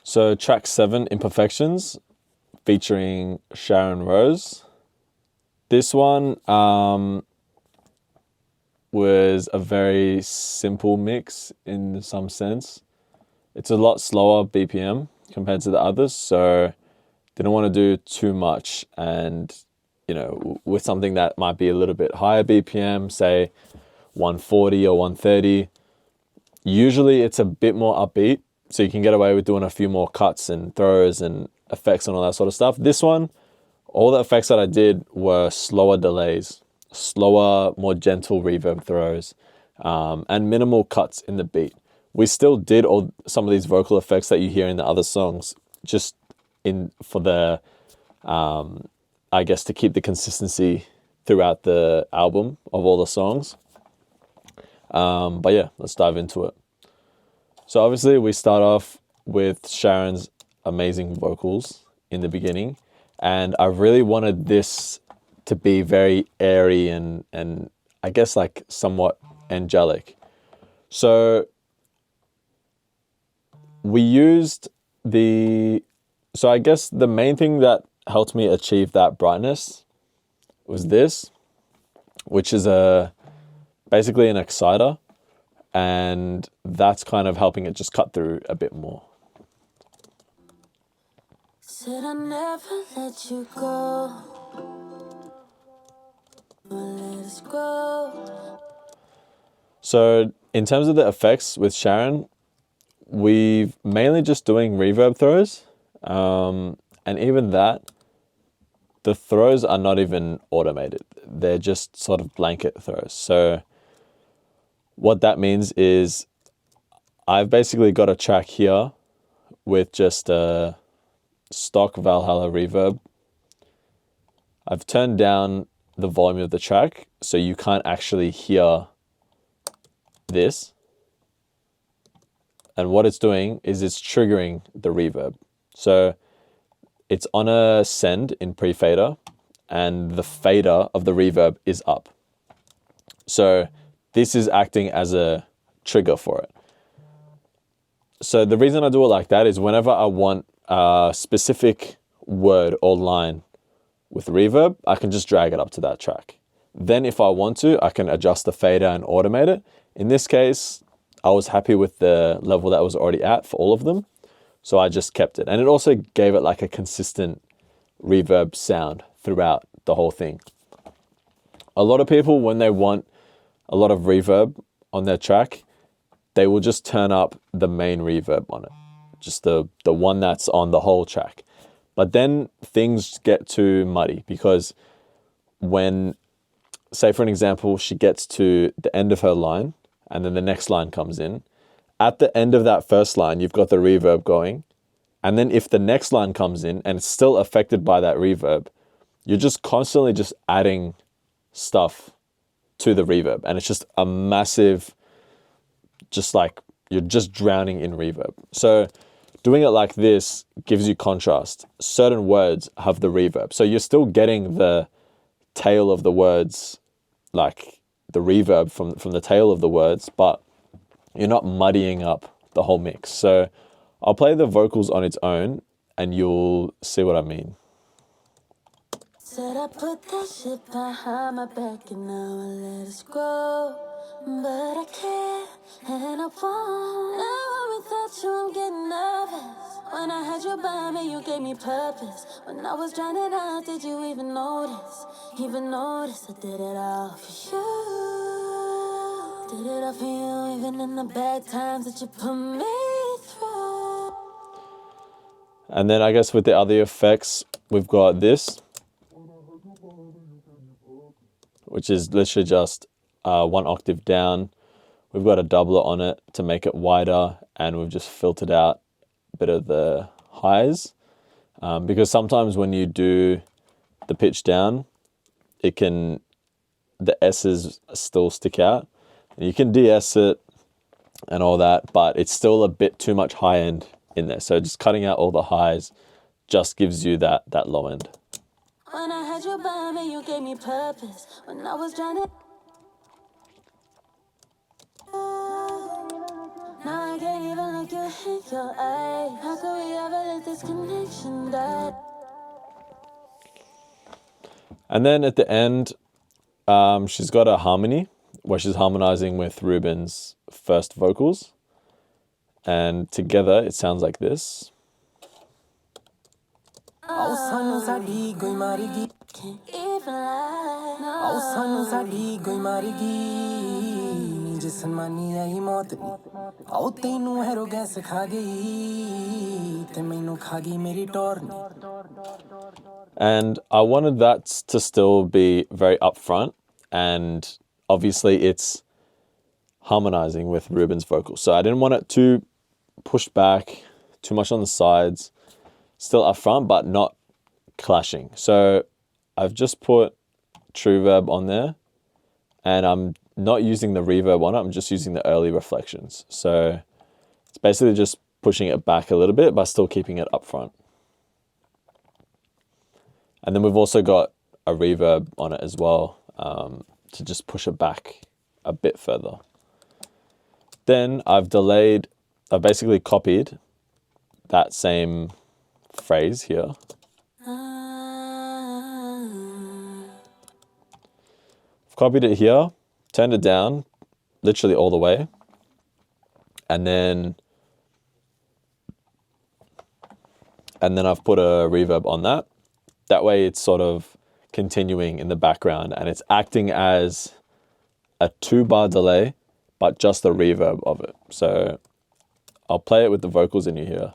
So track 7, Imperfections, featuring Sharon Rose. This one was a very simple mix in some sense. It's a lot slower BPM compared to the others, so didn't want to do too much. And, you know, with something that might be a little bit higher BPM, say 140 or 130, usually it's a bit more upbeat, so you can get away with doing a few more cuts and throws and effects and all that sort of stuff. This one, all the effects that I did were slower delays, slower, more gentle reverb throws, and minimal cuts in the beat. We still did some of these vocal effects that you hear in the other songs, just for the, I guess, to keep the consistency throughout the album of all the songs. But yeah, let's dive into it. So obviously we start off with Sharon's amazing vocals in the beginning, and I really wanted this to be very airy and I guess like somewhat angelic. So we used so I guess the main thing that helped me achieve that brightness was this, which is basically an exciter. And that's kind of helping it just cut through a bit more. Said I never let you go. Let us go. So in terms of the effects with Sharon, we've mainly just doing reverb throws. And even that, the throws are not even automated. They're just sort of blanket throws. So what that means is I've basically got a track here with just a stock Valhalla reverb. I've turned down the volume of the track so you can't actually hear this. And what it's doing is it's triggering the reverb. So it's on a send in pre-fader, and the fader of the reverb is up. So this is acting as a trigger for it. So the reason I do it like that is whenever I want a specific word or line with reverb, I can just drag it up to that track. Then if I want to, I can adjust the fader and automate it. In this case, I was happy with the level that was already at for all of them, so I just kept it. And it also gave it like a consistent reverb sound throughout the whole thing. A lot of people, when they want a lot of reverb on their track, they will just turn up the main reverb on it, just the one that's on the whole track. But then things get too muddy, because when, say for an example, she gets to the end of her line and then the next line comes in, at the end of that first line, you've got the reverb going. And then if the next line comes in and it's still affected by that reverb, you're just constantly just adding stuff to the reverb. And it's just a massive, just like you're just drowning in reverb. So doing it like this gives you contrast. Certain words have the reverb. So you're still getting the tail of the words, like the reverb from the tail of the words, but you're not muddying up the whole mix. So I'll play the vocals on its own and you'll see what I mean. Said I put that shit behind my back and now I let it grow. But I can't and I won't. Now without you I'm getting nervous. When I had you by me you gave me purpose. When I was drowning out, did you even notice? Even notice I did it all for you. Did it all for you, even in the bad times that you put me through. And then I guess with the other effects, we've got this, which is literally just 1 octave down. We've got a doubler on it to make it wider, and we've just filtered out a bit of the highs. Because sometimes when you do the pitch down, the S's still stick out. And you can de-S it and all that, but it's still a bit too much high end in there. So just cutting out all the highs just gives you that low end. When I had you by me, you gave me purpose. When I was drowning, now I can't even And then at the end, she's got a harmony where she's harmonizing with Ruban's first vocals. And together it sounds like this. And I wanted that to still be very upfront, and obviously it's harmonizing with Ruban's vocals. So I didn't want it too pushed back, too much on the sides, still upfront, but not clashing. So I've just put true verb on there, and I'm not using the reverb on it, I'm just using the early reflections. So it's basically just pushing it back a little bit, but still keeping it up front. And then we've also got a reverb on it as well, to just push it back a bit further. Then I've basically copied that same phrase here. I've copied it here, turned it down, literally all the way. And then I've put a reverb on that. That way it's sort of continuing in the background and it's acting as a 2-bar delay, but just the reverb of it. So I'll play it with the vocals in here.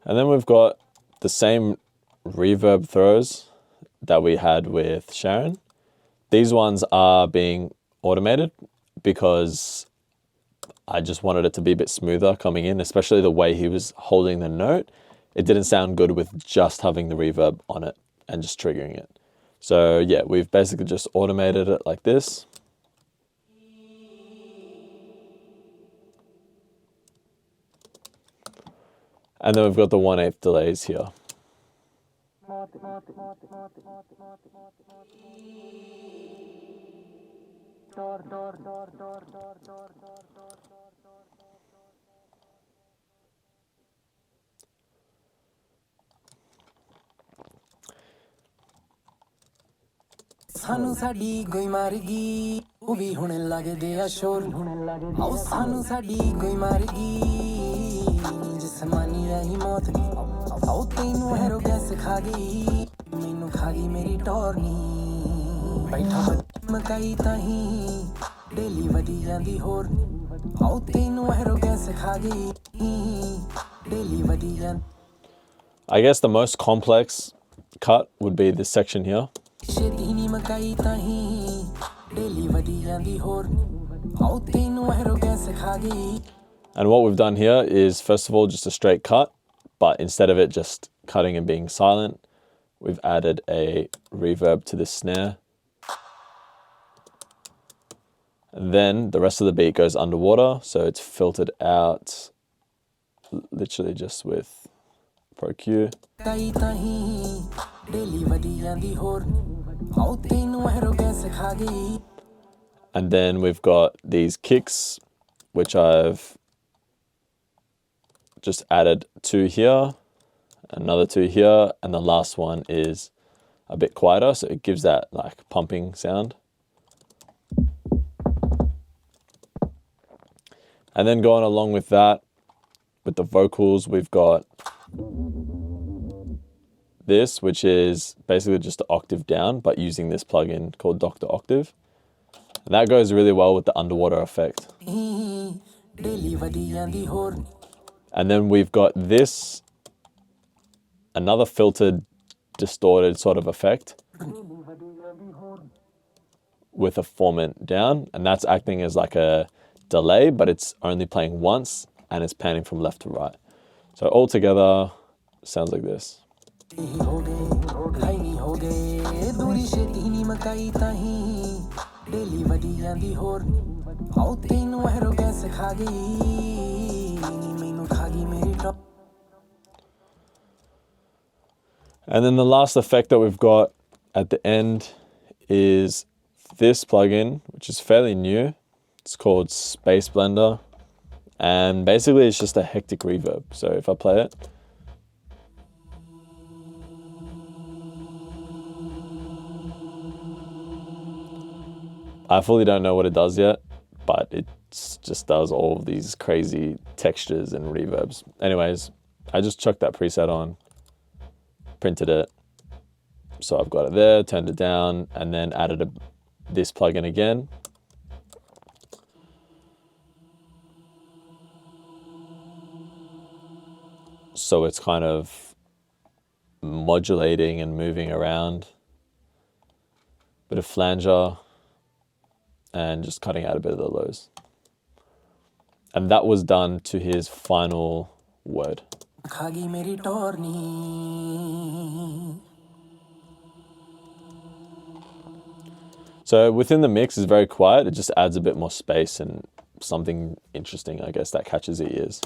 And then we've got the same reverb throws that we had with Sharon. These ones are being automated because I just wanted it to be a bit smoother coming in, especially the way he was holding the note. It didn't sound good with just having the reverb on it and just triggering it. So yeah, we've basically just automated it like this. And then we've got the 1/8 delays here. ਸਾਨੂੰ ਸਾਡੀ ਕੋਈ ਮਰ ਗਈ ਉਹ ਵੀ ਹੁਣ ਲੱਗਦੇ ਆ ਸ਼ੋਰ ਆਓ ਸਾਨੂੰ ਸਾਡੀ ਕੋਈ ਮਰ ਗਈ ਜਿਸਮਾਨੀ ਰਹੀ ਮੌਤ ਨੀ ਆਓ ਤੈਨੂੰ ਹੈਰੋ ਗੈਸ ਖਾ ਗਈ ਮੈਨੂੰ ਖਾ ਗਈ ਮੇਰੀ ਟੌਰ ਨੀ ਬੈਠਾ ਮਕਾਈ ਤਾਹੀਂ ਡੇਲੀ ਵਧੀ ਜਾਂਦੀ ਹੋਰ ਆਓ ਤੈਨੂੰ ਹੈਰੋ ਗੈਸ ਖਾ ਗਈ ਡੇਲੀ ਵਧੀ ਜਾਂਦੀ I guess the most complex cut would be this section here. And what we've done here is, first of all, just a straight cut, but instead of it just cutting and being silent, we've added a reverb to this snare. And then the rest of the beat goes underwater, so it's filtered out literally just with Pro Q. And then we've got these kicks, which I've just added 2 here, another 2 here, and the last one is a bit quieter, so it gives that like pumping sound. And then going along with that, with the vocals, we've got this, which is basically just an octave down, but using this plugin called Dr. Octave. And that goes really well with the underwater effect. And then we've got this, another filtered, distorted sort of effect with a formant down, and that's acting as like a delay, but it's only playing once and it's panning from left to right. So all together, sounds like this. Daily वधी ਜਾਂਦੀ ਹੋਰ ਆਉ ਤੈਨੂੰ arrogance ਖਾ ਗਈ ਨੀ ਮੈਨੂੰ ਖਾ ਗਈ ਮੇਰੀ top And then the last effect that we've got at the end is this plugin, which is fairly new. It's called Space Blender. And basically it's just a hectic reverb. So if I play it, I fully don't know what it does yet, but it just does all of these crazy textures and reverbs. Anyways, I just chucked that preset on, printed it. So I've got it there, turned it down, and then added this plugin again. So it's kind of modulating and moving around. Bit of flanger and just cutting out a bit of the lows. And that was done to his final word. So within the mix is very quiet. It just adds a bit more space and something interesting, I guess, that catches the ears.